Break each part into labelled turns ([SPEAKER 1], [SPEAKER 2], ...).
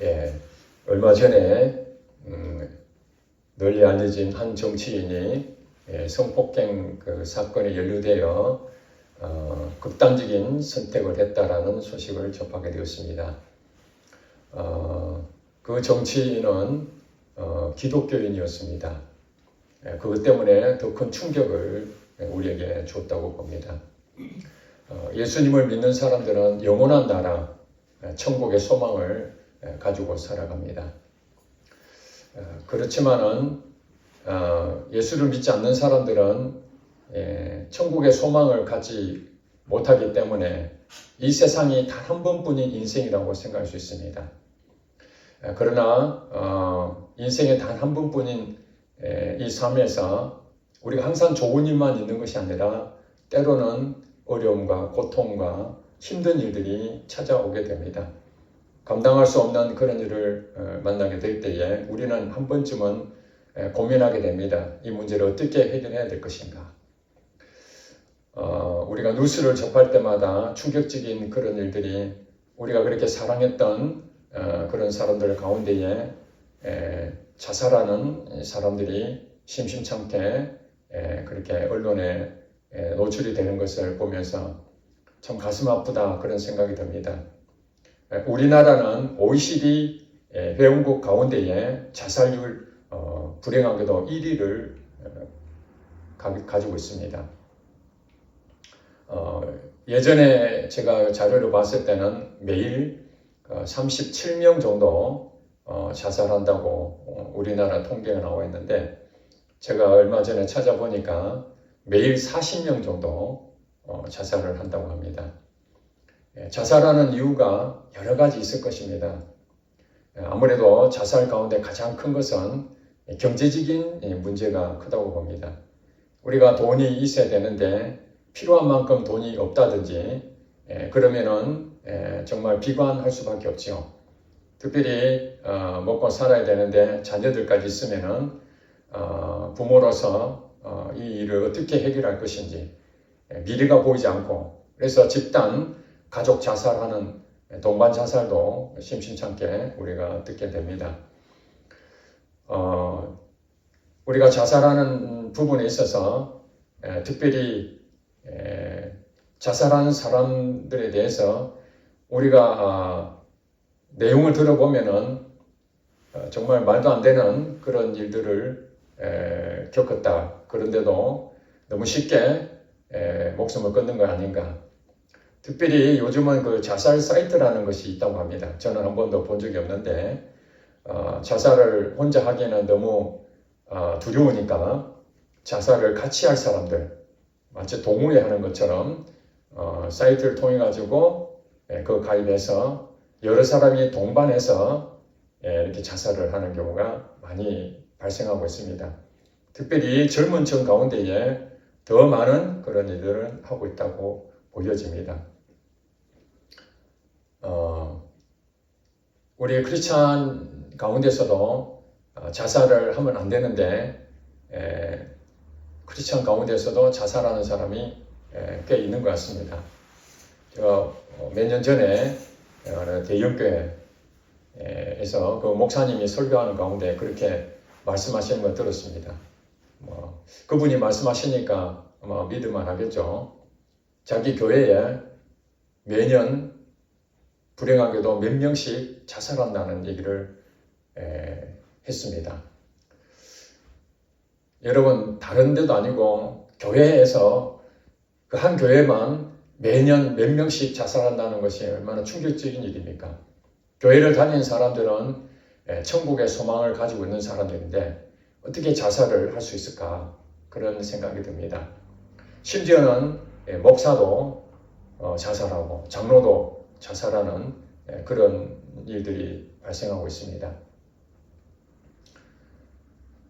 [SPEAKER 1] 예, 얼마 전에 널리 알려진 한 정치인이 성폭행 사건에 연루되어 극단적인 선택을 했다라는 소식을 접하게 되었습니다. 그 정치인은 기독교인이었습니다. 그것 때문에 더 큰 충격을 우리에게 줬다고 봅니다. 예수님을 믿는 사람들은 영원한 나라, 천국의 소망을 가지고 살아갑니다. 그렇지만은 예수를 믿지 않는 사람들은 천국의 소망을 갖지 못하기 때문에 이 세상이 단 한 번뿐인 인생이라고 생각할 수 있습니다. 그러나 인생의 단 한 번뿐인 이 삶에서 우리가 항상 좋은 일만 있는 것이 아니라 때로는 어려움과 고통과 힘든 일들이 찾아오게 됩니다. 감당할 수 없는 그런 일을 만나게 될 때에 우리는 한 번쯤은 고민하게 됩니다. 이 문제를 어떻게 해결해야 될 것인가. 우리가 뉴스를 접할 때마다 충격적인 그런 일들이 우리가 그렇게 사랑했던 그런 사람들 가운데에 자살하는 사람들이 심심찮게 그렇게 언론에 노출이 되는 것을 보면서 참 가슴 아프다 그런 생각이 듭니다. 우리나라는 OECD 회원국 가운데에 자살률 불행하게도 1위를 가지고 있습니다. 예전에 제가 자료를 봤을 때는 매일 37명 정도 자살한다고 우리나라 통계가 나와 있는데 제가 얼마 전에 찾아보니까 매일 40명 정도 자살을 한다고 합니다. 자살하는 이유가 여러 가지 있을 것입니다. 아무래도 자살 가운데 가장 큰 것은 경제적인 문제가 크다고 봅니다. 우리가 돈이 있어야 되는데 필요한 만큼 돈이 없다든지 그러면은 정말 비관할 수밖에 없죠. 특별히 먹고 살아야 되는데 자녀들까지 있으면은 부모로서 이 일을 어떻게 해결할 것인지 미래가 보이지 않고 그래서 집단 가족 자살하는 동반 자살도 심심찮게 우리가 듣게 됩니다. 우리가 자살하는 부분에 있어서 특별히 자살하는 사람들에 대해서 우리가 내용을 들어보면은 정말 말도 안 되는 그런 일들을 겪었다. 그런데도 너무 쉽게 목숨을 끊는 거 아닌가. 특별히 요즘은 그 자살 사이트라는 것이 있다고 합니다. 저는 한 번도 본 적이 없는데 자살을 혼자 하기에는 너무 두려우니까 자살을 같이 할 사람들 마치 동호회 하는 것처럼 사이트를 통해 가지고 그 가입해서 여러 사람이 동반해서 이렇게 자살을 하는 경우가 많이 발생하고 있습니다. 특별히 젊은 층 가운데에 더 많은 그런 일들을 하고 있다고 보여집니다. 우리 크리스찬 가운데서도 자살을 하면 안 되는데 크리스찬 가운데서도 자살하는 사람이 꽤 있는 것 같습니다. 제가 몇 년 전에 대형교회에서 그 목사님이 설교하는 가운데 그렇게 말씀하시는 걸 들었습니다. 그분이 말씀하시니까 아마 믿을만 하겠죠. 자기 교회에 매년 불행하게도 몇 명씩 자살한다는 얘기를 했습니다. 여러분 다른 데도 아니고 교회에서 그 한 교회만 매년 몇 명씩 자살한다는 것이 얼마나 충격적인 일입니까? 교회를 다니는 사람들은 천국의 소망을 가지고 있는 사람들인데 어떻게 자살을 할 수 있을까? 그런 생각이 듭니다. 심지어는 목사도 자살하고 장로도 자살하는 그런 일들이 발생하고 있습니다.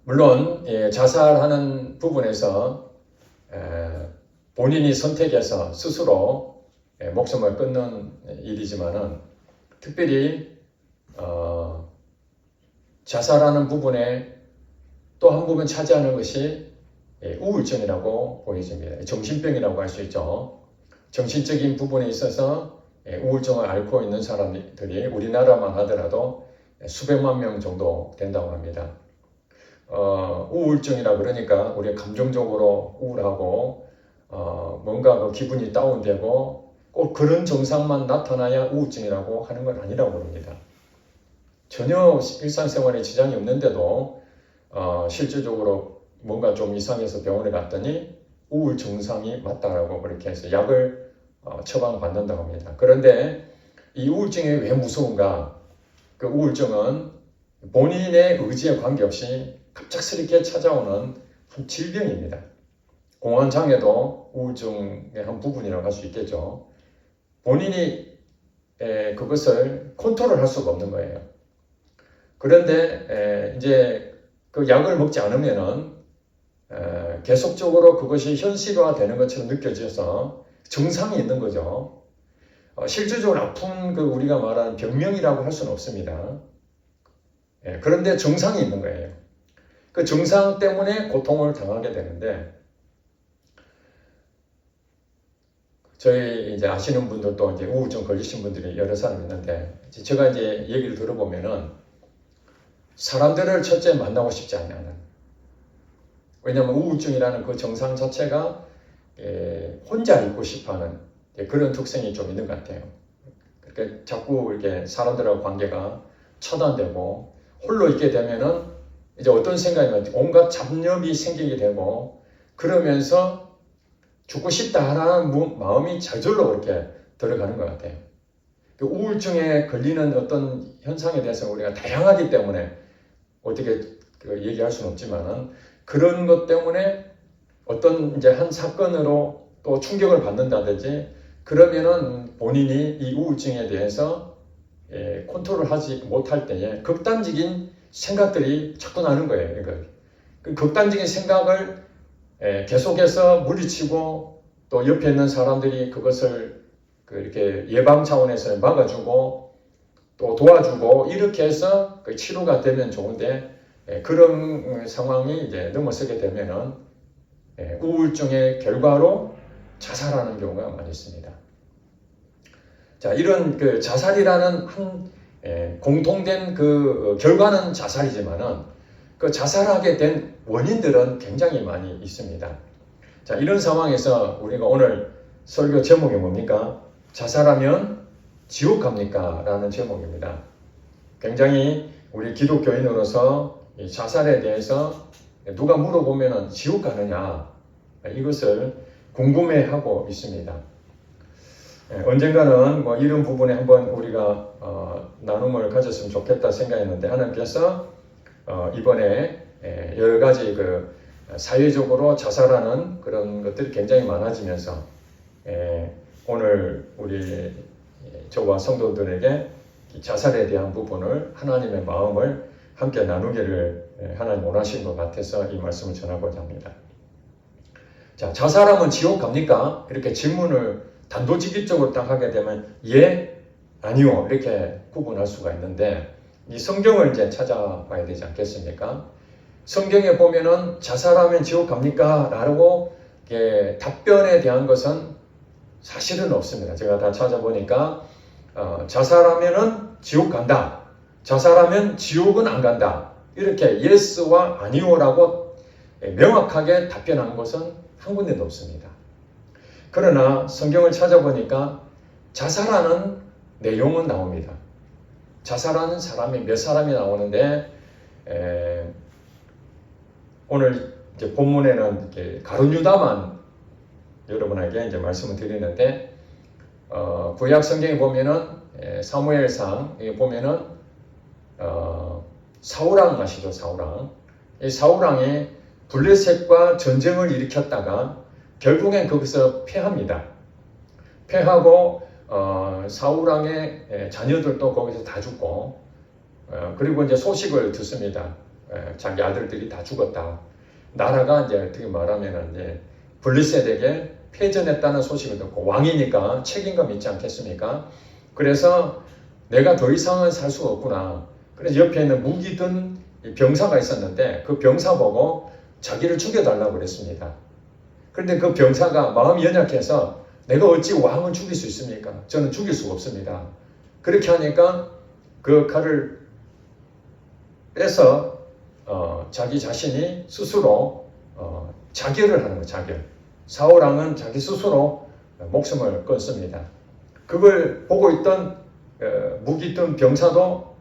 [SPEAKER 1] 물론 자살하는 부분에서 본인이 선택해서 스스로 목숨을 끊는 일이지만은 특별히 자살하는 부분에 또 한 부분 차지하는 것이 우울증이라고 보여집니다. 정신병이라고 할 수 있죠. 정신적인 부분에 있어서 우울증을 앓고 있는 사람들이 우리나라만 하더라도 수백만 명 정도 된다고 합니다. 우울증이라 그러니까 우리 감정적으로 우울하고 뭔가 그 기분이 다운되고 꼭 그런 증상만 나타나야 우울증이라고 하는 건 아니라고 합니다. 전혀 일상생활에 지장이 없는데도 실질적으로 뭔가 좀 이상해서 병원에 갔더니 우울 증상이 맞다라고 그렇게 해서 약을 처방받는다고 합니다. 그런데 이 우울증이 왜 무서운가? 그 우울증은 본인의 의지에 관계없이 갑작스럽게 찾아오는 질병입니다. 공황장애도 우울증의 한 부분이라고 할 수 있겠죠. 본인이 그것을 컨트롤할 수가 없는 거예요. 그런데 이제 그 약을 먹지 않으면은 계속적으로 그것이 현실화되는 것처럼 느껴져서 증상이 있는 거죠. 실질적으로 아픈 그 우리가 말하는 병명이라고 할 수는 없습니다. 그런데 증상이 있는 거예요. 그 증상 때문에 고통을 당하게 되는데, 저희 이제 아시는 분들도 이제 우울증 걸리신 분들이 여러 사람 있는데, 제가 이제 얘기를 들어보면은 사람들을 첫째 만나고 싶지 않아요. 왜냐하면 우울증이라는 그 증상 자체가 혼자 있고 싶어하는 그런 특성이 좀 있는 것 같아요. 그러니까 자꾸 이렇게 사람들하고 관계가 차단되고 홀로 있게 되면은 이제 어떤 생각이 온갖 잡념이 생기게 되고, 그러면서 죽고 싶다라는 마음이 저절로 그렇게 들어가는 것 같아요. 그 우울증에 걸리는 어떤 현상에 대해서 우리가 다양하기 때문에 어떻게 얘기할 수는 없지만은, 그런 것 때문에 어떤 이제 한 사건으로 또 충격을 받는다든지 그러면은 본인이 이 우울증에 대해서 컨트롤하지 못할 때에 극단적인 생각들이 자꾸 나는 거예요. 그 극단적인 생각을 계속해서 물리치고 또 옆에 있는 사람들이 그것을 이렇게 예방 차원에서 막아주고 또 도와주고 이렇게 해서 그 치료가 되면 좋은데, 그런 상황이 이제 넘어서게 되면은 우울증의 결과로 자살하는 경우가 많이 있습니다. 자, 이런 그 자살이라는 한 공통된 그 결과는 자살이지만은 그 자살하게 된 원인들은 굉장히 많이 있습니다. 자, 이런 상황에서 우리가 오늘 설교 제목이 뭡니까? 자살하면 지옥 갑니까? 라는 제목입니다. 굉장히 우리 기독교인으로서 이 자살에 대해서 누가 물어보면 지옥 가느냐, 이것을 궁금해하고 있습니다. 언젠가는 뭐 이런 부분에 한번 우리가 나눔을 가졌으면 좋겠다 생각했는데, 하나님께서 이번에 여러 가지 그 사회적으로 자살하는 그런 것들이 굉장히 많아지면서 오늘 우리 저와 성도들에게 자살에 대한 부분을, 하나님의 마음을 함께 나누기를 하나님 원하신 것 같아서 이 말씀을 전하고자 합니다. 자, 자살하면 지옥 갑니까? 이렇게 질문을 단도직입적으로 딱 하게 되면 예, 아니요 이렇게 구분할 수가 있는데, 이 성경을 이제 찾아봐야 되지 않겠습니까? 성경에 보면은 자살하면 지옥 갑니까? 라고 답변에 대한 것은 사실은 없습니다. 제가 다 찾아보니까 자살하면은 지옥 간다, 자살하면 지옥은 안 간다, 이렇게 예스와 아니오라고 명확하게 답변한 것은 한 군데도 없습니다. 그러나 성경을 찾아보니까 자살하는 내용은 나옵니다. 자살하는 사람이 몇 사람이 나오는데, 오늘 이제 본문에는 이렇게 가룟 유다만 여러분에게 이제 말씀을 드리는데, 구약 성경에 보면은 사무엘상 보면은 사울왕 아시죠? 사울왕. 이 사울왕이 블레셋과 전쟁을 일으켰다가 결국엔 거기서 패합니다. 패하고 사울왕의 자녀들도 거기서 다 죽고, 그리고 이제 소식을 듣습니다. 자기 아들들이 다 죽었다. 나라가 이제 어떻게 말하면 이제 블레셋에게 패전했다는 소식을 듣고, 왕이니까 책임감 있지 않겠습니까? 그래서 내가 더 이상은 살 수가 없구나. 그래서 옆에 있는 무기 든 병사가 있었는데 그 병사 보고 자기를 죽여달라고 그랬습니다. 그런데 그 병사가 마음이 연약해서 내가 어찌 왕을 죽일 수 있습니까? 저는 죽일 수가 없습니다. 그렇게 하니까 그 칼을 그래서 자기 자신이 스스로 자결을 하는 거예요. 자결. 사울왕은 자기 스스로 목숨을 끊습니다. 그걸 보고 있던 무기 든 병사도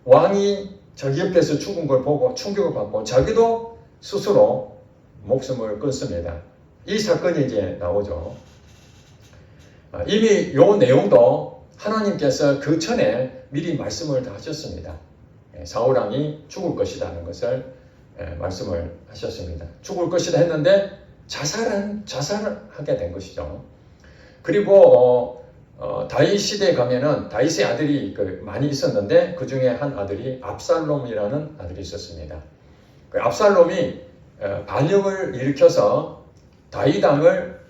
[SPEAKER 1] 왕이 자기 옆에서 죽은 걸 보고 충격을 받고 자기도 스스로 목숨을 끊습니다. 이 사건이 이제 나오죠. 이미 이 내용도 하나님께서 그 전에 미리 말씀을 다 하셨습니다. 사울왕이 죽을 것이라는 것을 말씀을 하셨습니다. 죽을 것이다 했는데 자살하게 된 것이죠. 그리고 다윗 시대에 가면은 다윗의 아들이 많이 있었는데 그 중에 한 아들이 압살롬이라는 아들이 있었습니다. 그 압살롬이 반역을 일으켜서 다윗 왕을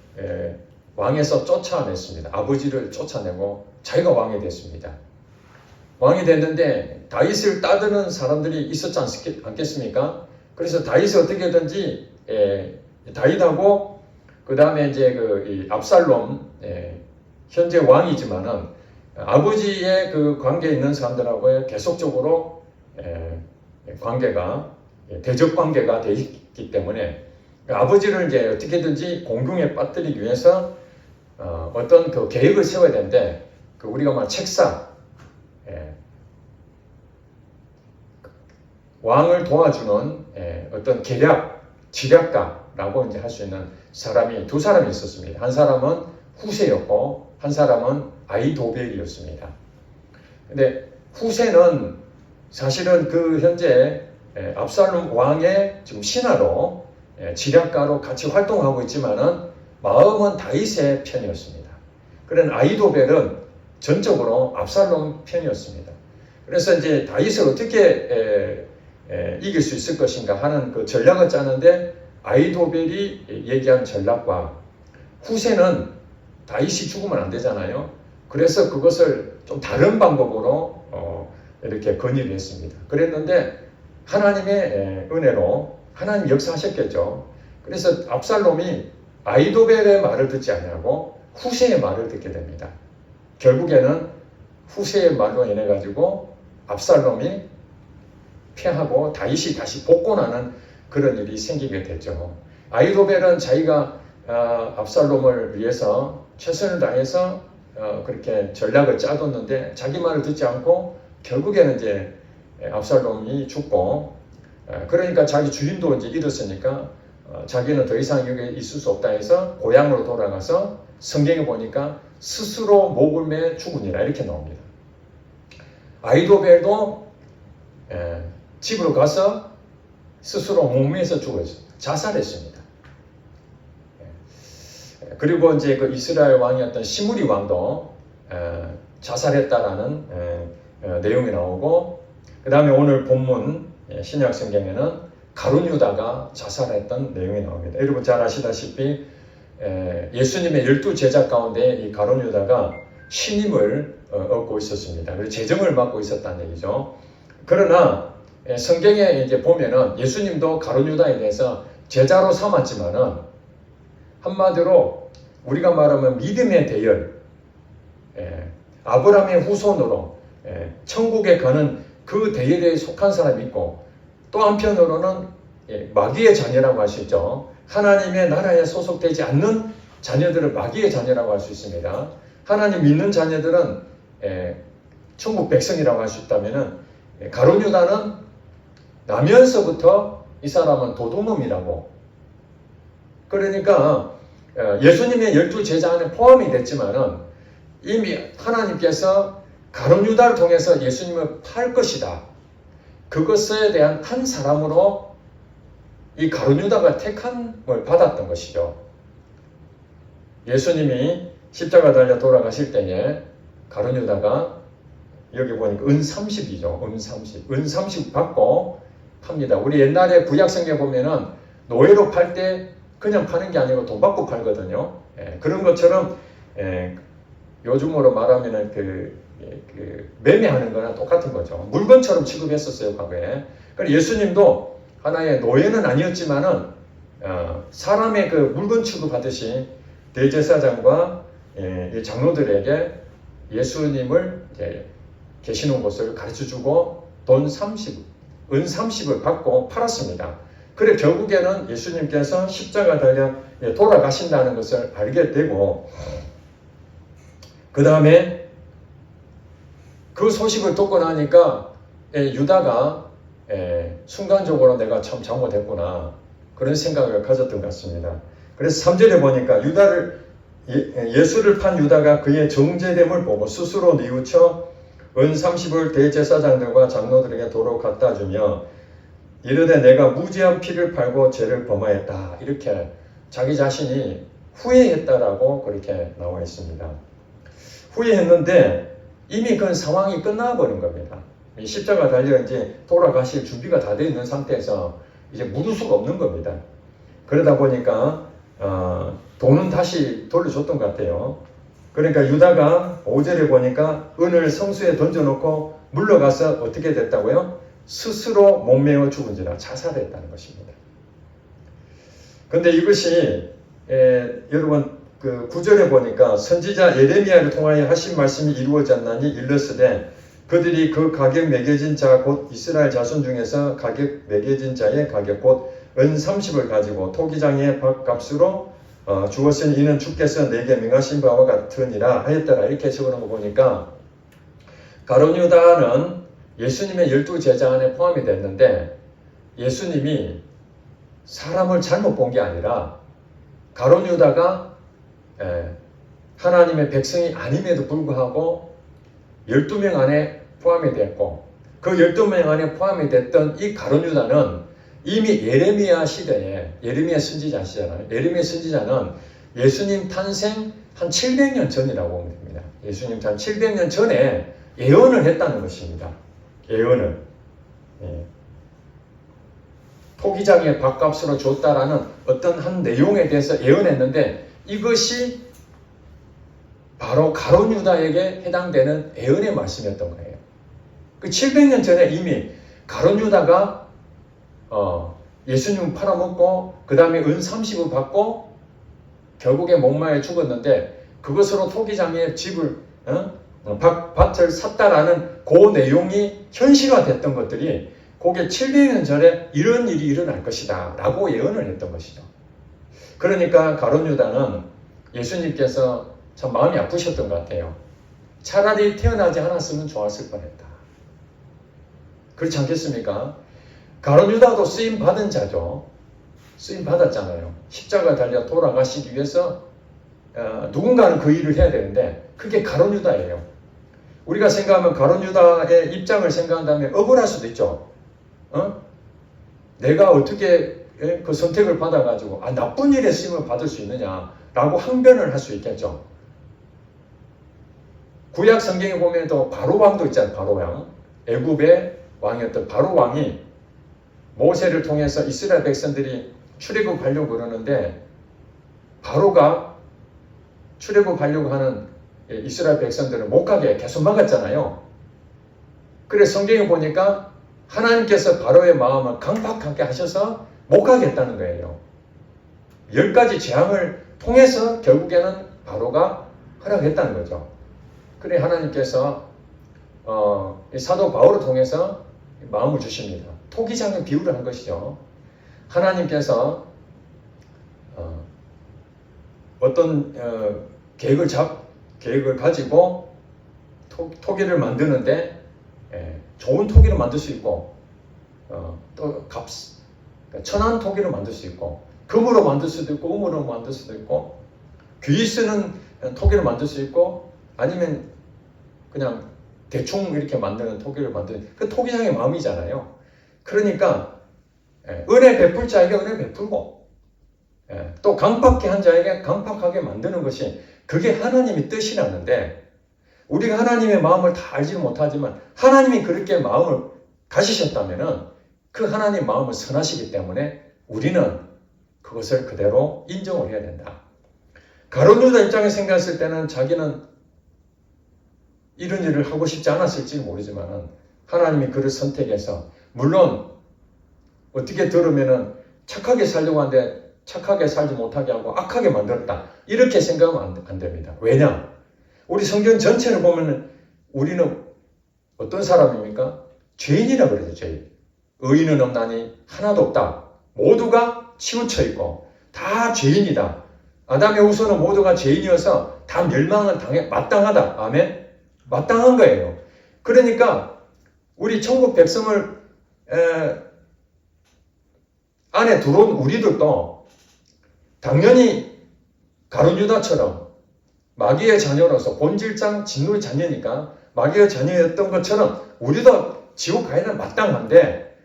[SPEAKER 1] 왕에서 쫓아냈습니다. 아버지를 쫓아내고 자기가 왕이 됐습니다. 왕이 됐는데 다윗을 따르는 사람들이 있었지 않겠습니까? 그래서 다윗을 어떻게든지 다윗하고 그 다음에 이제 이 압살롬 현재 왕이지만은 아버지의 그 관계에 있는 사람들하고 계속적으로 관계가 대적 관계가 돼 있기 때문에 아버지를 이제 어떻게든지 공경에 빠뜨리기 위해서 어떤 그 계획을 세워야 되는데 그 우리가 말 책사 왕을 도와주는 어떤 계략 지략가라고 이제 할 수 있는 사람이 두 사람이 있었습니다. 한 사람은 후세였고 한 사람은 아히도벨이었습니다. 근데 후세는 사실은 그 현재 압살롬 왕의 지금 신하로 지략가로 같이 활동하고 있지만은 마음은 다윗의 편이었습니다. 그런 아히도벨은 전적으로 압살롬 편이었습니다. 그래서 이제 다윗을 어떻게 이길 수 있을 것인가 하는 그 전략을 짜는데 아히도벨이 얘기한 전략과 후세는 다윗이 죽으면 안 되잖아요. 그래서 그것을 좀 다른 방법으로 이렇게 건의를 했습니다. 그랬는데 하나님의 은혜로 하나님 역사하셨겠죠. 그래서 압살롬이 아히도벨의 말을 듣지 않냐고 후세의 말을 듣게 됩니다. 결국에는 후세의 말로 인해 가지고 압살롬이 패하고 다윗이 다시 복권하는 그런 일이 생기게 됐죠. 아히도벨은 자기가 압살롬을 위해서 최선을 다해서 그렇게 전략을 짜뒀는데 자기 말을 듣지 않고 결국에는 이제 압살롬이 죽고 그러니까 자기 주인도 이제 잃었으니까 자기는 더 이상 여기 있을 수 없다 해서 고향으로 돌아가서 성경에 보니까 스스로 목을 매 죽으니라 이렇게 나옵니다. 아히도벨도 집으로 가서 스스로 목매서 죽었습니다. 자살했습니다. 그리고 이제 그 이스라엘 왕이었던 시므리 왕도 자살했다라는 내용이 나오고 그 다음에 오늘 본문 신약 성경에는 가룟 유다가 자살했던 내용이 나옵니다. 여러분 잘 아시다시피 예수님의 12제자 가운데 이 가룟 유다가 신임을 얻고 있었습니다. 그리고 재정을 맡고 있었다는 얘기죠. 그러나 성경에 이제 보면은 예수님도 가룟 유다에 대해서 제자로 삼았지만은 한마디로 우리가 말하면 믿음의 대열, 아브라함의 후손으로 천국에 가는 그 대열에 속한 사람이 있고 또 한편으로는 마귀의 자녀라고 할 수 있죠. 하나님의 나라에 소속되지 않는 자녀들을 마귀의 자녀라고 할 수 있습니다. 하나님 믿는 자녀들은 천국 백성이라고 할 수 있다면은 가룟 유다는 나면서부터 이 사람은 도둑놈이라고. 그러니까 예수님의 12제자 안에 포함이 됐지만은 이미 하나님께서 가룟 유다를 통해서 예수님을 팔 것이다. 그것에 대한 한 사람으로 이 가룟 유다가 택함을 받았던 것이죠. 예수님이 십자가 달려 돌아가실 때에 가룟 유다가 여기 보니까 은 30이죠. 은 30 받고 팝니다. 우리 옛날에 구약성경에 보면은 노예로 팔 때 그냥 파는 게 아니고 돈 받고 팔거든요. 그런 것처럼 요즘으로 말하면은 그 매매하는 거나 똑같은 거죠. 물건처럼 취급했었어요, 과거에. 그래서 예수님도 하나의 노예는 아니었지만은 사람의 그 물건 취급하듯이 대제사장과 장로들에게 예수님을 계시는 곳을 가르쳐주고 돈 30, 은 30을 받고 팔았습니다. 그래 결국에는 예수님께서 십자가 달려 돌아가신다는 것을 알게 되고, 그 다음에 그 소식을 듣고 나니까 유다가 순간적으로 내가 참 잘못했구나 그런 생각을 가졌던 것 같습니다. 그래서 3절에 보니까 예수를 판 유다가 그의 정죄됨을 보고 스스로 뉘우쳐 은 30을 대제사장들과 장로들에게 도로 갖다 주며 이르되 내가 무지한 피를 팔고 죄를 범하였다, 이렇게 자기 자신이 후회했다라고 그렇게 나와 있습니다. 후회했는데 이미 그 상황이 끝나버린 겁니다. 십자가 달려 이제 돌아가실 준비가 다 되어 있는 상태에서 이제 물을 수가 없는 겁니다. 그러다 보니까 돈은 다시 돌려줬던 것 같아요. 그러니까 유다가 5절에 보니까 은을 성수에 던져놓고 물러가서 어떻게 됐다고요? 스스로 몸매어 죽은지라 자살했다는 것입니다. 그런데 이것이 여러분 그 9절에 보니까 선지자 예레미야를 통하여 하신 말씀이 이루어졌나니 일렀으되 그들이 그 가격 매겨진 자 곧 이스라엘 자손 중에서 가격 매겨진 자의 가격 곧 은 30을 가지고 토기장의 밥값으로 주었으니 이는 주께서 내게 명하신 바와 같으니라 하였더라, 이렇게 적어놓은 거 보니까 가룟 유다는 예수님의 12제자 안에 포함이 됐는데 예수님이 사람을 잘못 본 게 아니라 가룟 유다가 하나님의 백성이 아님에도 불구하고 12명 안에 포함이 됐고, 그 12명 안에 포함이 됐던 이 가룟 유다는 이미 예레미야 시대에, 예레미야 선지자시잖아요. 예레미야 선지자는 예수님 탄생 한 700년 전이라고 보면 됩니다. 예수님 한 700년 전에 예언을 했다는 것입니다. 예언을. 토기장의 밥값으로 줬다라는 어떤 한 내용에 대해서 예언했는데 이것이 바로 가룟 유다에게 해당되는 예언의 말씀이었던 거예요. 그 700년 전에 이미 가룟 유다가 예수님을 팔아먹고 그 다음에 은 30을 받고 결국에 목마에 죽었는데 그것으로 토기장의 집을 밭을 샀다라는 그 내용이 현실화됐던 것들이 그게 700년 전에 이런 일이 일어날 것이다 라고 예언을 했던 것이죠. 그러니까 가룟 유다는 예수님께서 참 마음이 아프셨던 것 같아요. 차라리 태어나지 않았으면 좋았을 뻔했다. 그렇지 않겠습니까? 가룟 유다도 쓰임 받은 자죠. 쓰임 받았잖아요. 십자가 달려 돌아가시기 위해서 누군가는 그 일을 해야 되는데 그게 가룟 유다예요. 우리가 생각하면 가룟 유다의 입장을 생각한다면 억울할 수도 있죠. 내가 어떻게 그 선택을 받아가지고 나쁜 일에 쓰임을 받을 수 있느냐라고 항변을 할 수 있겠죠. 구약 성경에 보면 또 바로 왕도 있잖아요. 바로 왕. 애굽의 왕이었던 바로 왕이 모세를 통해서 이스라엘 백성들이 출애굽하려고 그러는데 바로가 출애굽하려고 하는 이스라엘 백성들을 못 가게 계속 막았잖아요. 그래서 성경에 보니까 하나님께서 바로의 마음을 강팍하게 하셔서 못 가게 했다는 거예요. 10가지 재앙을 통해서 결국에는 바로가 허락했다는 거죠. 그래 하나님께서 사도 바울을 통해서 마음을 주십니다. 토기장의 비유를 한 것이죠. 하나님께서 어떤 계획을 가지고 토기를 만드는데 좋은 토기를 만들 수 있고 또 천한 토기를 만들 수 있고 금으로 만들 수도 있고 은으로 만들 수도 있고 귀 쓰는 토기를 만들 수 있고 아니면 그냥 대충 이렇게 만드는 토기를 만드는 그 토기장의 마음이잖아요. 그러니까 은혜 베풀 자에게 은혜 베풀고 또 강팍하게 한 자에게 강팍하게 만드는 것이 그게 하나님의 뜻이라는데 우리가 하나님의 마음을 다 알지는 못하지만 하나님이 그렇게 마음을 가지셨다면은 그 하나님의 마음을 선하시기 때문에 우리는 그것을 그대로 인정을 해야 된다. 가룟 유다 입장에 생각했을 때는 자기는 이런 일을 하고 싶지 않았을지 모르지만 하나님이 그를 선택해서 물론 어떻게 들으면은 착하게 살려고 하는데 착하게 살지 못하게 하고 악하게 만들었다. 이렇게 생각하면 안 됩니다. 왜냐? 우리 성경 전체를 보면 우리는 어떤 사람입니까? 죄인이라고 그러죠. 죄인. 의인은 없나니 하나도 없다. 모두가 치우쳐 있고 다 죄인이다. 아담의 후손은 모두가 죄인이어서 다 멸망을 마땅하다. 아멘? 마땅한 거예요. 그러니까 우리 천국 백성을 안에 들어온 우리들도 당연히 가룟 유다처럼 마귀의 자녀로서 본질상 진노의 자녀니까 마귀의 자녀였던 것처럼 우리도 지옥 가야는 마땅한데,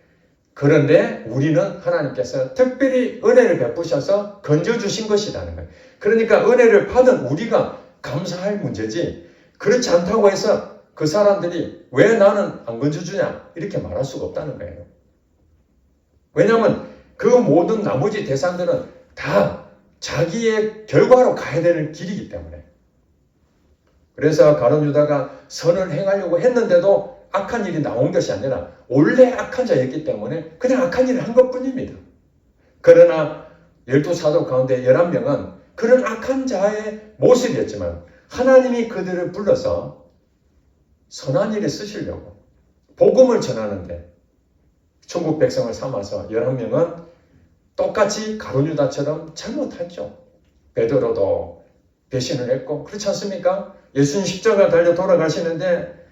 [SPEAKER 1] 그런데 우리는 하나님께서 특별히 은혜를 베푸셔서 건져주신 것이라는 거예요. 그러니까 은혜를 받은 우리가 감사할 문제지, 그렇지 않다고 해서 그 사람들이 왜 나는 안 건져주냐 이렇게 말할 수가 없다는 거예요. 왜냐하면 그 모든 나머지 대상들은 다 자기의 결과로 가야 되는 길이기 때문에. 그래서 가룟 유다가 선을 행하려고 했는데도 악한 일이 나온 것이 아니라 원래 악한 자였기 때문에 그냥 악한 일을 한 것뿐입니다. 그러나 12사도 가운데 11명은 그런 악한 자의 모습이었지만 하나님이 그들을 불러서 선한 일에 쓰시려고 복음을 전하는데 천국 백성을 삼아서 11명은 똑같이 가룟 유다처럼 잘못했죠. 베드로도 배신을 했고, 그렇지 않습니까? 예수님 십자가 달려 돌아가시는데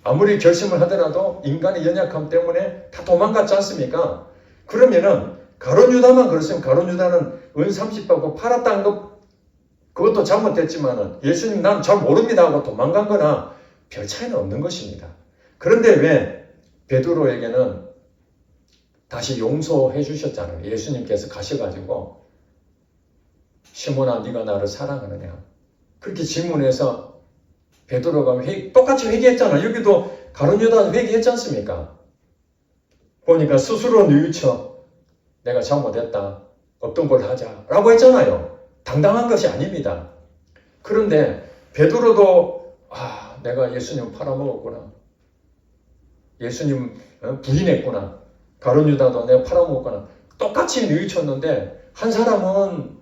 [SPEAKER 1] 아무리 결심을 하더라도 인간의 연약함 때문에 다 도망갔지 않습니까? 그러면은 가룟 유다만 그랬으면 가룟 유다는 은 30받고 팔았다는 것, 그것도 잘못됐지만은 예수님 난 잘 모릅니다 하고 도망간 거나 별 차이는 없는 것입니다. 그런데 왜 베드로에게는 다시 용서해 주셨잖아요. 예수님께서 가셔가지고 시몬아 네가 나를 사랑하느냐 그렇게 질문해서 베드로가 똑같이 회개했잖아. 여기도 가룟 유다 회개했지 않습니까? 보니까 스스로 뉘우쳐 내가 잘못했다. 없던 걸 하자 라고 했잖아요. 당당한 것이 아닙니다. 그런데 베드로도 내가 예수님 팔아먹었구나. 예수님 부인했구나. 가룟 유다도 내가 팔아먹었구나. 똑같이 뉘우쳤는데 한 사람은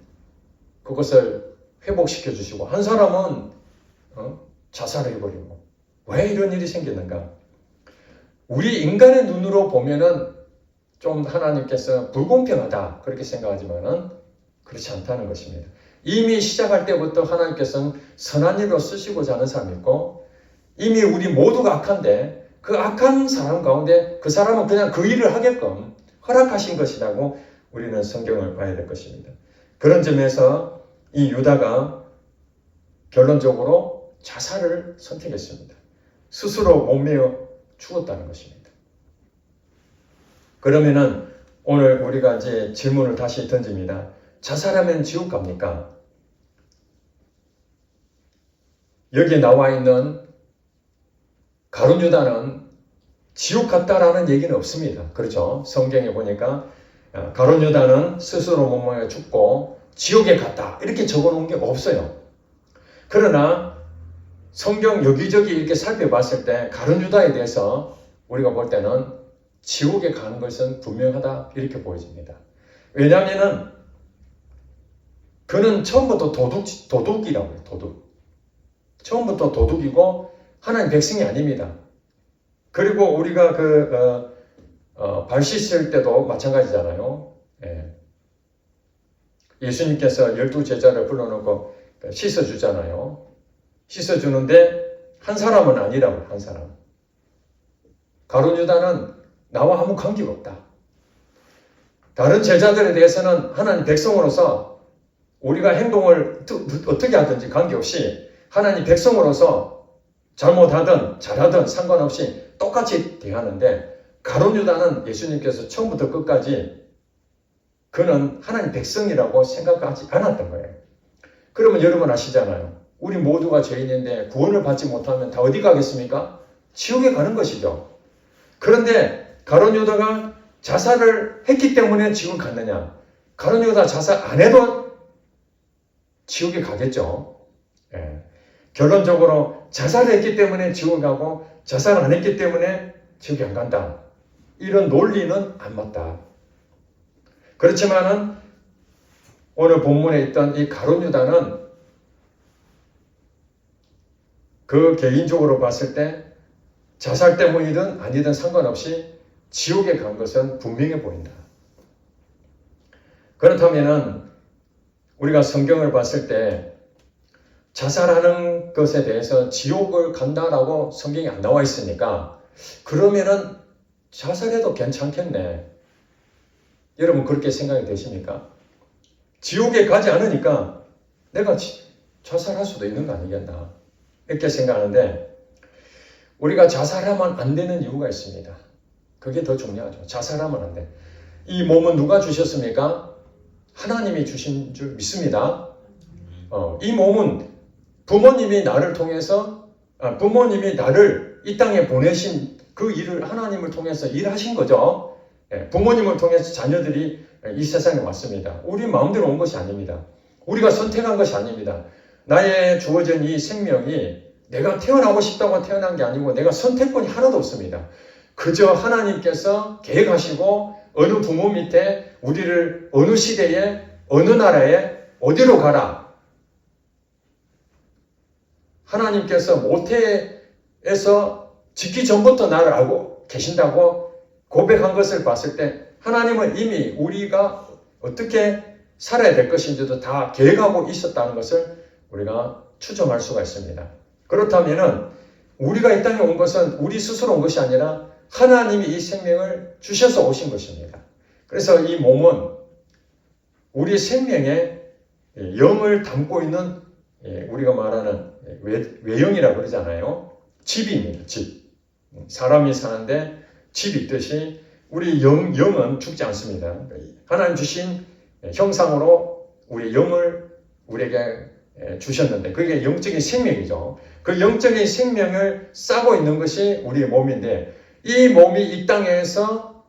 [SPEAKER 1] 그것을 회복시켜 주시고 한 사람은 자살해버리고. 왜 이런 일이 생겼는가? 우리 인간의 눈으로 보면은 좀 하나님께서 불공평하다 그렇게 생각하지만은 그렇지 않다는 것입니다. 이미 시작할 때부터 하나님께서는 선한 일로 쓰시고자 하는 사람이 있고, 이미 우리 모두가 악한데 그 악한 사람 가운데 그 사람은 그냥 그 일을 하게끔 허락하신 것이라고 우리는 성경을 봐야 될 것입니다. 그런 점에서 이 유다가 결론적으로 자살을 선택했습니다. 스스로 몸매어 죽었다는 것입니다. 그러면은 오늘 우리가 이제 질문을 다시 던집니다. 자살하면 지옥 갑니까? 여기에 나와 있는 가룟 유다는 지옥 갔다라는 얘기는 없습니다. 그렇죠? 성경에 보니까 가룟 유다는 스스로 몸매어 죽고 지옥에 갔다 이렇게 적어놓은 게 없어요. 그러나 성경 여기저기 이렇게 살펴봤을 때 가룟 유다에 대해서 우리가 볼 때는 지옥에 가는 것은 분명하다 이렇게 보여집니다. 왜냐하면 그는 처음부터 도둑이라고 해요. 도둑. 처음부터 도둑이고 하나님 백성이 아닙니다. 그리고 우리가 발 씻을 때도 마찬가지잖아요. 예수님께서 12제자를 불러놓고 씻어주잖아요. 씻어주는데 한 사람은 아니라고. 한 사람. 가룟 유다는 나와 아무 관계가 없다. 다른 제자들에 대해서는 하나님 백성으로서 우리가 행동을 어떻게 하든지 관계없이 하나님 백성으로서 잘못하든 잘하든 상관없이 똑같이 대하는데, 가룟 유다는 예수님께서 처음부터 끝까지 그는 하나님 백성이라고 생각하지 않았던 거예요. 그러면 여러분 아시잖아요. 우리 모두가 죄인인데 구원을 받지 못하면 다 어디 가겠습니까? 지옥에 가는 것이죠. 그런데 가룟 유다가 자살을 했기 때문에 지옥을 갔느냐? 가룟 유다 자살 안 해도 지옥에 가겠죠. 결론적으로 자살을 했기 때문에 지옥을 가고 자살을 안 했기 때문에 지옥에 안 간다. 이런 논리는 안 맞다. 그렇지만은 오늘 본문에 있던 이 가룟 유다는 그 개인적으로 봤을 때 자살 때문이든 아니든 상관없이 지옥에 간 것은 분명해 보인다. 그렇다면 우리가 성경을 봤을 때 자살하는 것에 대해서 지옥을 간다라고 성경이 안 나와 있으니까 그러면은 자살해도 괜찮겠네. 여러분 그렇게 생각이 되십니까? 지옥에 가지 않으니까 내가 자살할 수도 있는 거 아니겠나 이렇게 생각하는데 우리가 자살하면 안 되는 이유가 있습니다. 그게 더 중요하죠. 자살하면 안 돼. 이 몸은 누가 주셨습니까? 하나님이 주신 줄 믿습니다. 이 몸은 부모님이 나를 통해서 부모님이 나를 이 땅에 보내신 그 일을 하나님을 통해서 일하신 거죠. 부모님을 통해서 자녀들이 이 세상에 왔습니다. 우리 마음대로 온 것이 아닙니다. 우리가 선택한 것이 아닙니다. 나의 주어진 이 생명이 내가 태어나고 싶다고 태어난 게 아니고 내가 선택권이 하나도 없습니다. 그저 하나님께서 계획하시고 어느 부모 밑에 우리를 어느 시대에 어느 나라에 어디로 가라. 하나님께서 모태에서 짓기 전부터 나를 알고 계신다고 고백한 것을 봤을 때 하나님은 이미 우리가 어떻게 살아야 될 것인지도 다 계획하고 있었다는 것을 우리가 추정할 수가 있습니다. 그렇다면 우리가 이 땅에 온 것은 우리 스스로 온 것이 아니라 하나님이 이 생명을 주셔서 오신 것입니다. 그래서 이 몸은 우리 생명에 영을 담고 있는 우리가 말하는 외영이라고 그러잖아요. 집입니다. 집. 사람이 사는데 집이 있듯이 우리 영은 죽지 않습니다. 하나님 주신 형상으로 우리 영을 우리에게 주셨는데 그게 영적인 생명이죠. 그 영적인 생명을 싸고 있는 것이 우리의 몸인데 이 몸이 이 땅에서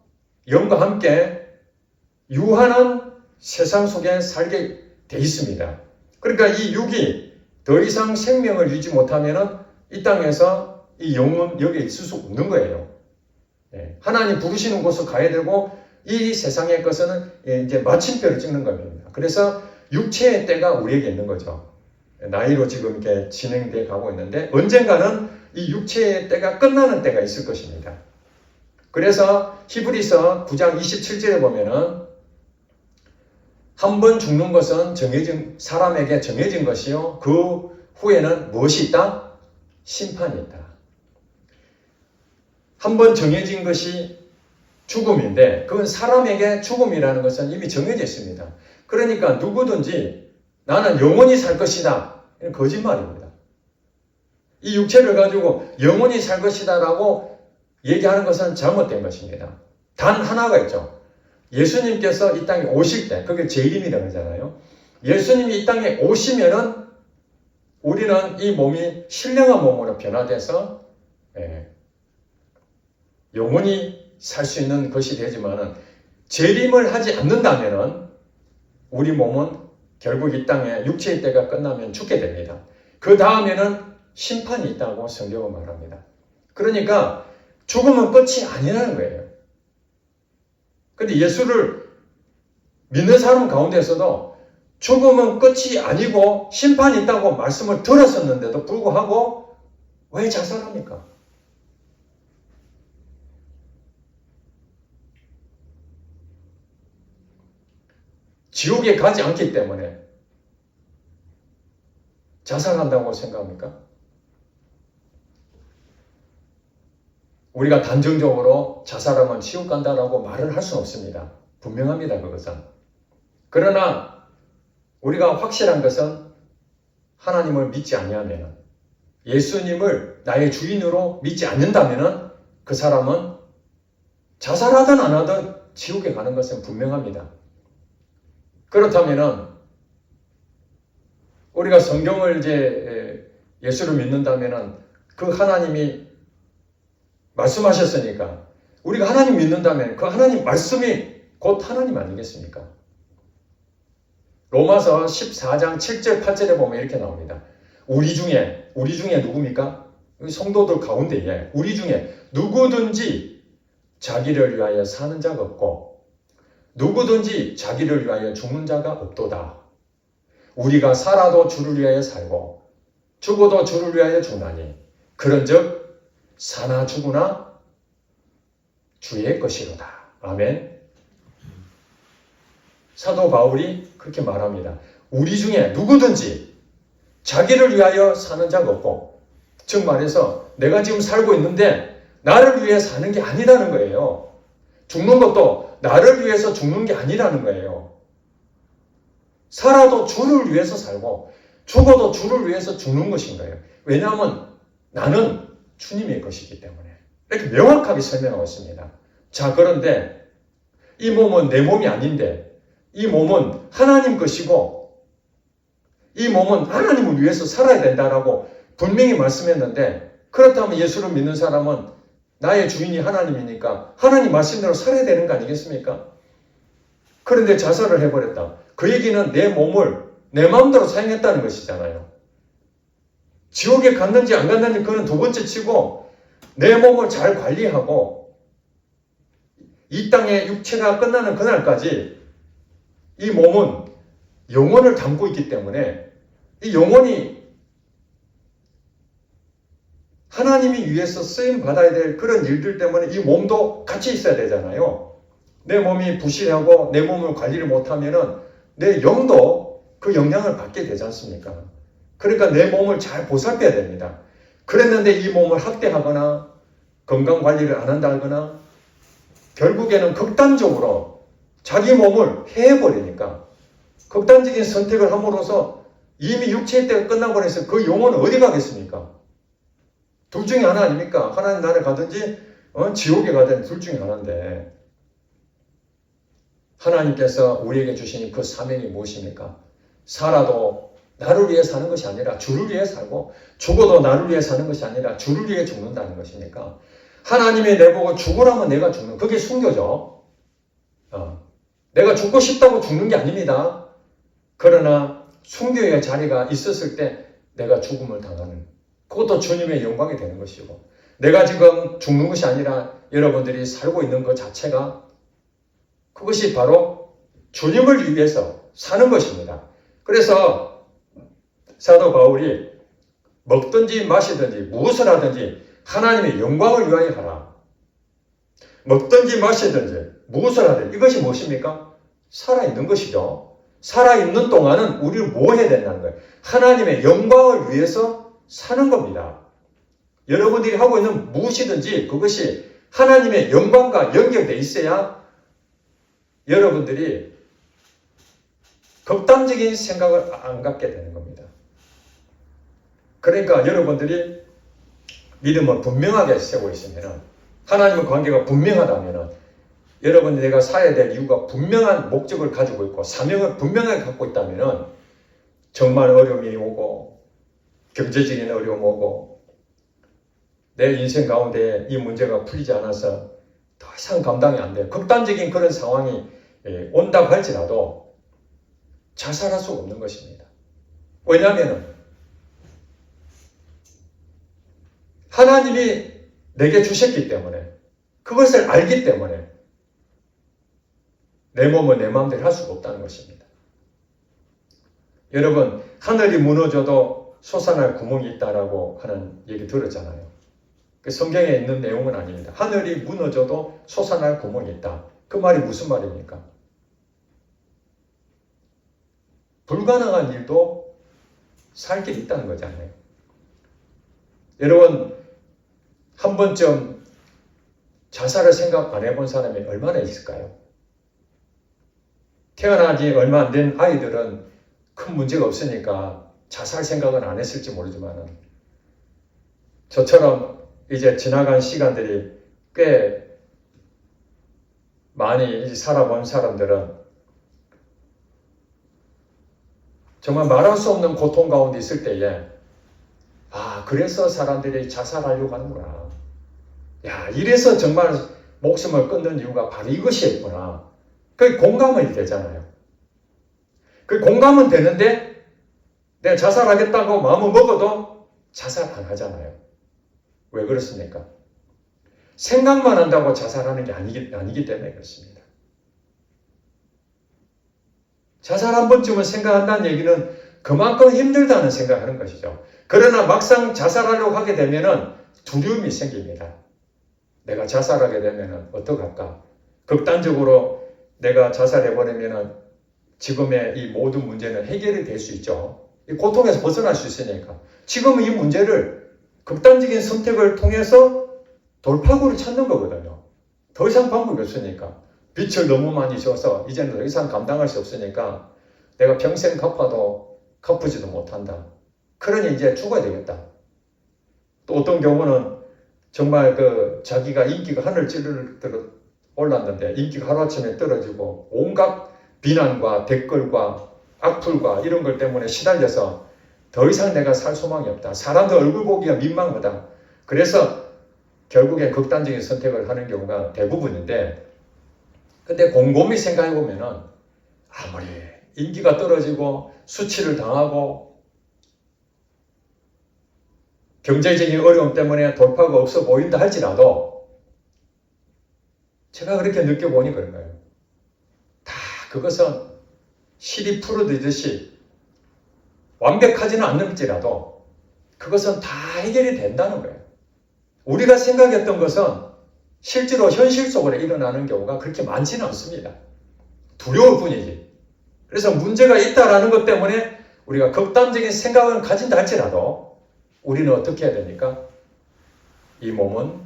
[SPEAKER 1] 영과 함께 유한한 세상 속에 살게 돼 있습니다. 그러니까 이 육이 더 이상 생명을 유지 못하면 이 땅에서 이 영은 여기에 있을 수 없는 거예요. 하나님 부르시는 곳을 가야 되고 이 세상의 것은 이제 마침표를 찍는 겁니다. 그래서 육체의 때가 우리에게 있는 거죠. 나이로 지금 이렇게 진행돼 가고 있는데 언젠가는 이 육체의 때가 끝나는 때가 있을 것입니다. 그래서 히브리서 9장 27절에 보면은 한 번 죽는 것은 사람에게 정해진 것이요. 그 후에는 무엇이 있다? 심판이 있다. 한 번 정해진 것이 죽음인데 그건 사람에게 죽음이라는 것은 이미 정해져 있습니다. 그러니까 누구든지 나는 영원히 살 것이다. 이건 거짓말입니다. 이 육체를 가지고 영원히 살 것이다 라고 얘기하는 것은 잘못된 것입니다. 단 하나가 있죠. 예수님께서 이 땅에 오실 때, 그게 재림이라고 하잖아요. 예수님이 이 땅에 오시면은 우리는 이 몸이 신령한 몸으로 변화돼서 영원히 살 수 있는 것이 되지만은 재림을 하지 않는다면은 우리 몸은 결국 이 땅에 육체의 때가 끝나면 죽게 됩니다. 그 다음에는 심판이 있다고 성경은 말합니다. 그러니까 죽음은 끝이 아니라는 거예요. 근데 예수를 믿는 사람 가운데서도 죽음은 끝이 아니고 심판이 있다고 말씀을 들었었는데도 불구하고 왜 자살합니까? 지옥에 가지 않기 때문에 자살한다고 생각합니까? 우리가 단정적으로 자살하면 지옥 간다라고 말을 할 수는 없습니다. 분명합니다. 그것은. 그러나 우리가 확실한 것은 하나님을 믿지 아니하면 예수님을 나의 주인으로 믿지 않는다면 그 사람은 자살하든 안 하든 지옥에 가는 것은 분명합니다. 그렇다면 우리가 성경을 이제 예수를 믿는다면 그 하나님이 말씀하셨으니까 우리가 하나님 믿는다면 그 하나님 말씀이 곧 하나님 아니겠습니까? 로마서 14장 7절 8절에 보면 이렇게 나옵니다. 우리 중에 누굽니까? 성도들 가운데에 우리 중에 누구든지 자기를 위하여 사는 자가 없고 누구든지 자기를 위하여 죽는 자가 없도다. 우리가 살아도 주를 위하여 살고 죽어도 주를 위하여 죽나니 그런즉 사나 죽으나 주의 것이로다. 아멘. 사도 바울이 그렇게 말합니다. 우리 중에 누구든지 자기를 위하여 사는 자가 없고, 즉 말해서 내가 지금 살고 있는데 나를 위해 사는 게 아니라는 거예요. 죽는 것도 나를 위해서 죽는 게 아니라는 거예요. 살아도 주를 위해서 살고 죽어도 주를 위해서 죽는 것인 거예요. 왜냐하면 나는 주님의 것이기 때문에. 이렇게 명확하게 설명하고 있습니다. 자, 그런데 이 몸은 내 몸이 아닌데 이 몸은 하나님 것이고 이 몸은 하나님을 위해서 살아야 된다라고 분명히 말씀했는데, 그렇다면 예수를 믿는 사람은 나의 주인이 하나님이니까 하나님 말씀대로 살아야 되는 거 아니겠습니까? 그런데 자살을 해버렸다. 그 얘기는 내 몸을 내 마음대로 사용했다는 것이잖아요. 지옥에 갔는지 안 갔는지 그건 두 번째 치고, 내 몸을 잘 관리하고 이 땅의 육체가 끝나는 그날까지 이 몸은 영혼을 담고 있기 때문에 이 영혼이 하나님이 위해서 쓰임 받아야 될 그런 일들 때문에 이 몸도 같이 있어야 되잖아요. 내 몸이 부실하고 내 몸을 관리를 못하면은 내 영도 그 영향을 받게 되지 않습니까? 그러니까 내 몸을 잘 보살펴야 됩니다. 그랬는데 이 몸을 학대하거나 건강 관리를 안 한다거나 결국에는 극단적으로 자기 몸을 해버리니까, 극단적인 선택을 함으로써 이미 육체의 때가 끝나버려서 그 영혼은 어디 가겠습니까? 둘 중에 하나 아닙니까? 하나님 나라에 가든지 지옥에 가든지 둘 중에 하나인데, 하나님께서 우리에게 주신 그 사명이 무엇입니까? 살아도 나를 위해 사는 것이 아니라 주를 위해 살고, 죽어도 나를 위해 사는 것이 아니라 주를 위해 죽는다는 것이니까, 하나님이 내보고 죽으라면 내가 죽는, 그게 순교죠. 내가 죽고 싶다고 죽는 게 아닙니다. 그러나 순교의 자리가 있었을 때 내가 죽음을 당하는, 그것도 주님의 영광이 되는 것이고, 내가 지금 죽는 것이 아니라 여러분들이 살고 있는 것 자체가, 그것이 바로 주님을 위해서 사는 것입니다. 그래서 사도 바울이 먹든지 마시든지 무엇을 하든지 하나님의 영광을 위하여 하라. 먹든지 마시든지 무엇을 하든지, 이것이 무엇입니까? 살아있는 것이죠. 살아있는 동안은 우리는 뭐 해야 된다는 거예요? 하나님의 영광을 위해서 사는 겁니다. 여러분들이 하고 있는 무엇이든지 그것이 하나님의 영광과 연결되어 있어야 여러분들이 극단적인 생각을 안 갖게 되는 겁니다. 그러니까 여러분들이 믿음을 분명하게 세우고 있으면, 하나님의 관계가 분명하다면, 여러분이 내가 살아야 될 이유가 분명한 목적을 가지고 있고 사명을 분명하게 갖고 있다면, 정말 어려움이 오고 경제적인 어려움 오고 내 인생 가운데 이 문제가 풀리지 않아서 더 이상 감당이 안 돼요. 극단적인 그런 상황이 온다고 할지라도 자살할 수 없는 것입니다. 왜냐하면 하나님이 내게 주셨기 때문에, 그것을 알기 때문에 내 몸은 내 마음대로 할 수가 없다는 것입니다. 여러분, 하늘이 무너져도 솟아날 구멍이 있다라고 하는 얘기 들었잖아요. 그 성경에 있는 내용은 아닙니다. 하늘이 무너져도 솟아날 구멍이 있다. 그 말이 무슨 말입니까? 불가능한 일도 살 길이 있다는 거잖아요. 여러분, 한 번쯤 자살을 생각 안 해본 사람이 얼마나 있을까요? 태어나지 얼마 안 된 아이들은 큰 문제가 없으니까 자살 생각은 안 했을지 모르지만, 저처럼 이제 지나간 시간들이 꽤 많이 살아본 사람들은 정말 말할 수 없는 고통 가운데 있을 때에, 그래서 사람들이 자살하려고 하는구나. 이래서 정말 목숨을 끊는 이유가 바로 이것이었구나. 그게 공감이 되잖아요. 그 공감은 되는데 내가 자살하겠다고 마음을 먹어도 자살 안 하잖아요. 왜 그렇습니까? 생각만 한다고 자살하는 게 아니기 때문에 그렇습니다. 자살 한 번쯤은 생각한다는 얘기는 그만큼 힘들다는 생각을 하는 것이죠. 그러나 막상 자살하려고 하게 되면은 두려움이 생깁니다. 내가 자살하게 되면 어떡할까? 극단적으로 내가 자살해버리면 지금의 이 모든 문제는 해결이 될 수 있죠. 이 고통에서 벗어날 수 있으니까. 지금은 이 문제를 극단적인 선택을 통해서 돌파구를 찾는 거거든요. 더 이상 방법이 없으니까. 빚을 너무 많이 져서 이제는 더 이상 감당할 수 없으니까 내가 평생 갚아도 갚지도 못한다. 그러니 이제 죽어야 되겠다. 또 어떤 경우는 정말 자기가 인기가 하늘 찌르르 올랐는데 인기가 하루아침에 떨어지고 온갖 비난과 댓글과 악플과 이런 것 때문에 시달려서 더 이상 내가 살 소망이 없다. 사람들 얼굴 보기가 민망하다. 그래서 결국엔 극단적인 선택을 하는 경우가 대부분인데, 근데 곰곰이 생각해 보면은 아무리 인기가 떨어지고 수치를 당하고 경제적인 어려움 때문에 돌파가 없어 보인다 할지라도 제가 그렇게 느껴보니 그런 거예요. 다 그것은 실이 풀어지듯이 완벽하지는 않을지라도 그것은 다 해결이 된다는 거예요. 우리가 생각했던 것은 실제로 현실 속으로 일어나는 경우가 그렇게 많지는 않습니다. 두려울 뿐이지. 그래서 문제가 있다라는 것 때문에 우리가 극단적인 생각을 가진다 할지라도 우리는 어떻게 해야 됩니까? 이 몸은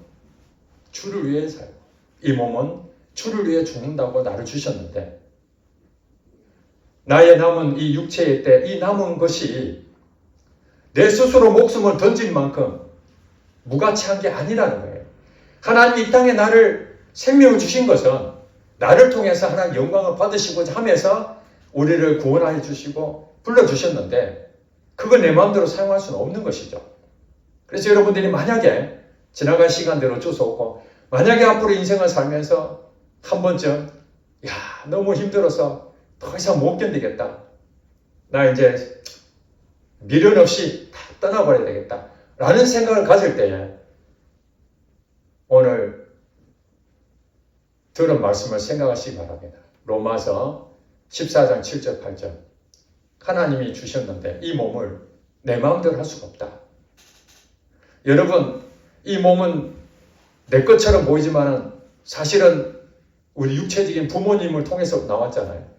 [SPEAKER 1] 주를 위해 살고 이 몸은 주를 위해 죽는다고 나를 주셨는데 나의 남은 이 육체의 때 이 남은 것이 내 스스로 목숨을 던질 만큼 무가치한 게 아니라는 거예요. 하나님 이 땅에 나를 생명을 주신 것은 나를 통해서 하나님 영광을 받으시고자 하면서 우리를 구원하여 주시고 불러주셨는데 그걸 내 마음대로 사용할 수는 없는 것이죠. 그래서 여러분들이 만약에 지나간 시간대로 어쩔 수 없고 만약에 앞으로 인생을 살면서 한 번쯤 너무 힘들어서 더 이상 못 견디겠다. 나 이제 미련 없이 다 떠나버려야 되겠다. 라는 생각을 가질 때에 오늘 들은 말씀을 생각하시기 바랍니다. 로마서 14장 7절 8절 하나님이 주셨는데 이 몸을 내 마음대로 할 수가 없다. 여러분 이 몸은 내 것처럼 보이지만 사실은 우리 육체적인 부모님을 통해서 나왔잖아요.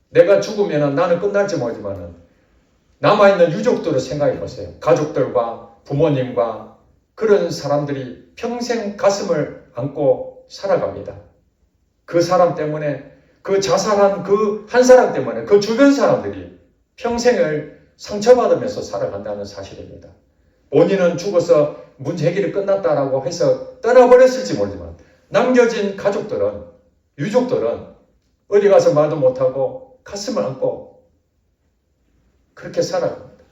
[SPEAKER 1] 내가 죽으면 나는 끝날지 모르지만 남아있는 유족들을 생각해 보세요. 가족들과 부모님과 그런 사람들이 평생 가슴을 안고 살아갑니다. 그 사람 때문에 그 자살한 그 한 사람 때문에 그 주변 사람들이 평생을 상처받으면서 살아간다는 사실입니다. 본인은 죽어서 문제 해결이 끝났다라고 해서 떠나버렸을지 모르지만 남겨진 가족들은 유족들은 어디 가서 말도 못하고 가슴을 안고 그렇게 살아갑니다.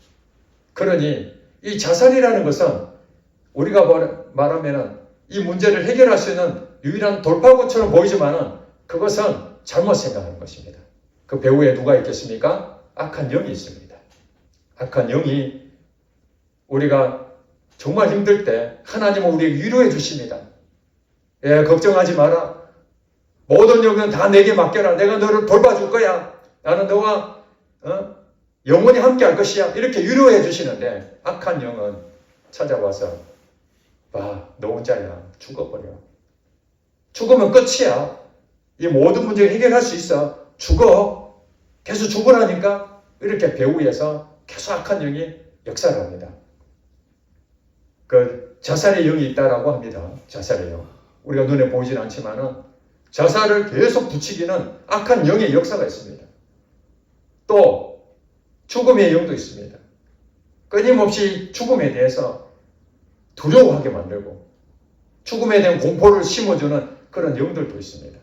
[SPEAKER 1] 그러니 이 자살이라는 것은 우리가 말하면 이 문제를 해결할 수 있는 유일한 돌파구처럼 보이지만 그것은 잘못 생각하는 것입니다. 그 배후에 누가 있겠습니까? 악한 영이 있습니다. 악한 영이 우리가 정말 힘들 때 하나님은 우리에게 위로해 주십니다. 걱정하지 마라. 모든 영은 다 내게 맡겨라. 내가 너를 돌봐줄 거야. 나는 너와 영원히 함께 할 것이야. 이렇게 위로해 주시는데 악한 영은 찾아와서 봐, 너 혼자야. 죽어버려. 죽으면 끝이야. 이 모든 문제를 해결할 수 있어. 죽어. 계속 죽으라니까. 이렇게 배후에서 계속 악한 영이 역사를 합니다. 그 자살의 영이 있다라고 합니다. 자살의 영. 우리가 눈에 보이진 않지만은 자살을 계속 부추기는 악한 영의 역사가 있습니다. 또 죽음의 영도 있습니다. 끊임없이 죽음에 대해서 두려워하게 만들고 죽음에 대한 공포를 심어주는 그런 영들도 있습니다.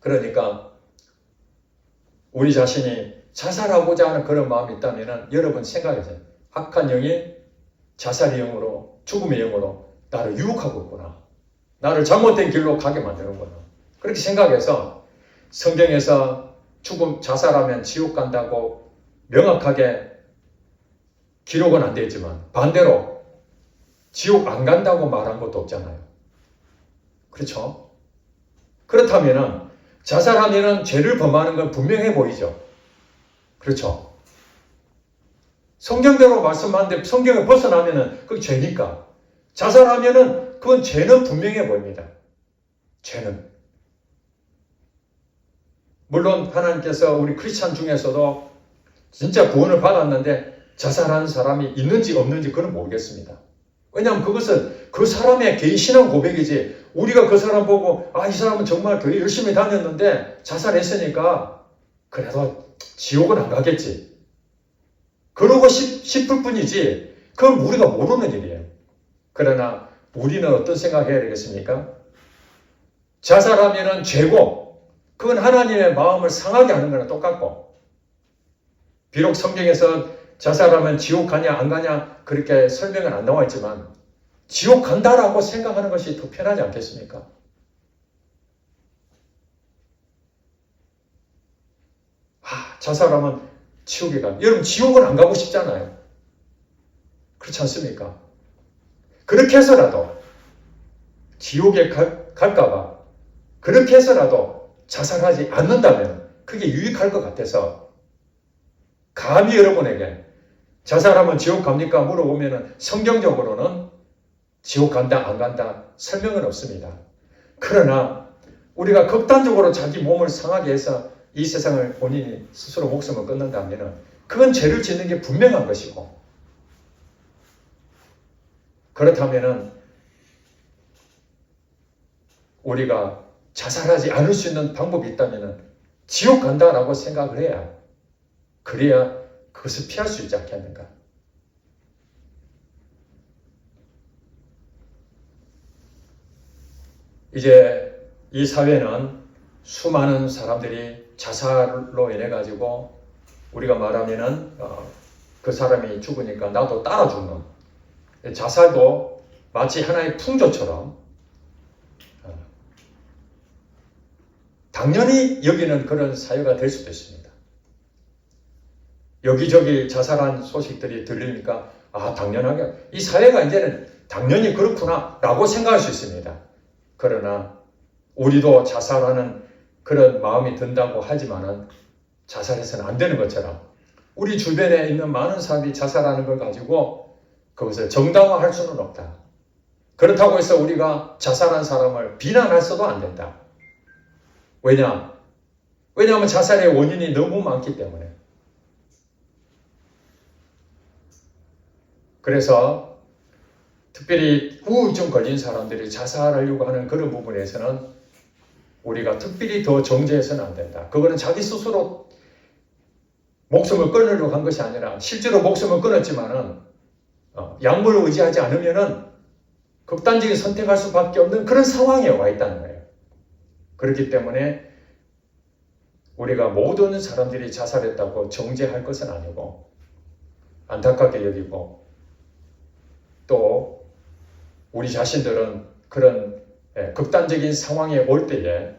[SPEAKER 1] 그러니까 우리 자신이 자살하고자 하는 그런 마음이 있다면 여러분 생각해보세요. 악한 영이 자살의 영으로 죽음의 영으로 나를 유혹하고 있구나. 나를 잘못된 길로 가게 만드는구나. 그렇게 생각해서 성경에서 자살하면 지옥 간다고 명확하게 기록은 안 되어 있지만 반대로 지옥 안 간다고 말한 것도 없잖아요. 그렇죠? 그렇다면 자살하면 죄를 범하는 건 분명해 보이죠. 그렇죠? 성경대로 말씀하는데 성경을 벗어나면은 그게 죄니까. 자살하면은 그건 죄는 분명해 보입니다. 죄는. 물론 하나님께서 우리 크리스찬 중에서도 진짜 구원을 받았는데 자살하는 사람이 있는지 없는지 그건 모르겠습니다. 왜냐하면 그것은 그 사람의 개인 신앙 고백이지, 우리가 그 사람 보고 이 사람은 정말 교회 열심히 다녔는데 자살했으니까 그래도 지옥은 안 가겠지, 그러고 싶을 뿐이지 그건 우리가 모르는 일이에요. 그러나 우리는 어떤 생각해야 되겠습니까? 자살하면은 죄고 그건 하나님의 마음을 상하게 하는 거랑 똑같고, 비록 성경에서 자살하면 지옥 가냐 안 가냐 그렇게 설명은 안 나와 있지만 지옥 간다라고 생각하는 것이 더 편하지 않겠습니까? 자살하면 지옥에 가. 여러분 지옥은 안 가고 싶잖아요. 그렇지 않습니까? 그렇게 해서라도 지옥에 갈까봐 그렇게 해서라도 자살하지 않는다면 그게 유익할 것 같아서, 감히 여러분에게 자살하면 지옥 갑니까? 물어보면 성경적으로는 지옥 간다 안 간다 설명은 없습니다. 그러나 우리가 극단적으로 자기 몸을 상하게 해서 이 세상을 본인이 스스로 목숨을 끊는다면 그건 죄를 짓는 게 분명한 것이고, 그렇다면 우리가 자살하지 않을 수 있는 방법이 있다면 지옥 간다라고 생각을 해야, 그래야 그것을 피할 수 있지 않겠는가. 이제 이 사회는 수많은 사람들이 자살로 인해 가지고 우리가 말하면은 그 사람이 죽으니까 나도 따라 죽는, 자살도 마치 하나의 풍조처럼 당연히 여기는 그런 사회가 될 수도 있습니다. 여기저기 자살한 소식들이 들리니까 당연하게 이 사회가 이제는 당연히 그렇구나 라고 생각할 수 있습니다. 그러나 우리도 자살하는 그런 마음이 든다고 하지만은 자살해서는 안 되는 것처럼 우리 주변에 있는 많은 사람들이 자살하는 걸 가지고 그것을 정당화할 수는 없다. 그렇다고 해서 우리가 자살한 사람을 비난할 수도 안 된다. 왜냐하면 자살의 원인이 너무 많기 때문에. 그래서 특별히 우울증 걸린 사람들이 자살하려고 하는 그런 부분에서는 우리가 특별히 더 정죄해서는 안 된다. 그거는 자기 스스로 목숨을 끊으려고 한 것이 아니라 실제로 목숨을 끊었지만은 약물을 의지하지 않으면은 극단적인 선택할 수밖에 없는 그런 상황에 와 있다는 거예요. 그렇기 때문에 우리가 모든 사람들이 자살했다고 정죄할 것은 아니고 안타깝게 여기고, 또 우리 자신들은 그런 극단적인 상황에 올 때에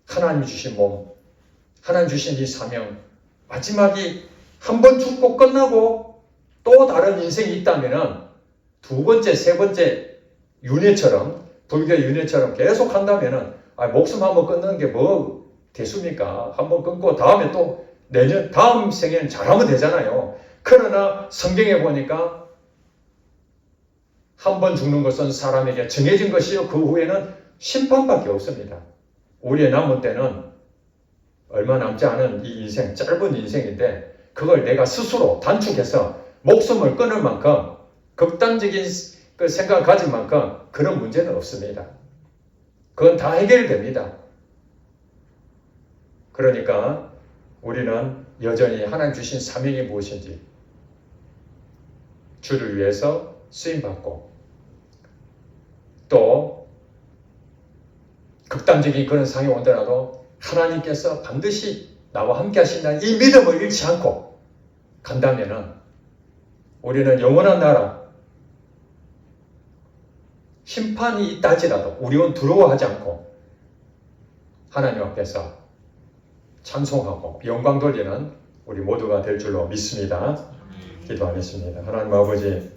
[SPEAKER 1] 하나님 주신 몸, 하나님 주신 이 사명, 마지막이 한 번 죽고 끝나고 또 다른 인생이 있다면 두 번째, 세 번째 윤회처럼, 불교 윤회처럼 계속 한다면 목숨 한번 끊는 게 뭐 대수입니까? 한번 끊고 다음에 또 내년 다음 생에는 잘하면 되잖아요. 그러나 성경에 보니까 한 번 죽는 것은 사람에게 정해진 것이요 그 후에는 심판밖에 없습니다. 우리의 남은 때는 얼마 남지 않은 이 인생, 짧은 인생인데 그걸 내가 스스로 단축해서 목숨을 끊을 만큼 극단적인 그 생각을 가진 만큼 그런 문제는 없습니다. 그건 다 해결됩니다. 그러니까 우리는 여전히 하나님 주신 사명이 무엇인지 주를 위해서 쓰임받고, 또 극단적인 그런 상황이 오더라도 하나님께서 반드시 나와 함께 하신다는 이 믿음을 잃지 않고 간다면은 우리는 영원한 나라, 심판이 있다 할지라도 우리는 두려워하지 않고 하나님 앞에서 찬송하고 영광 돌리는 우리 모두가 될 줄로 믿습니다. 기도하겠습니다. 하나님 아버지,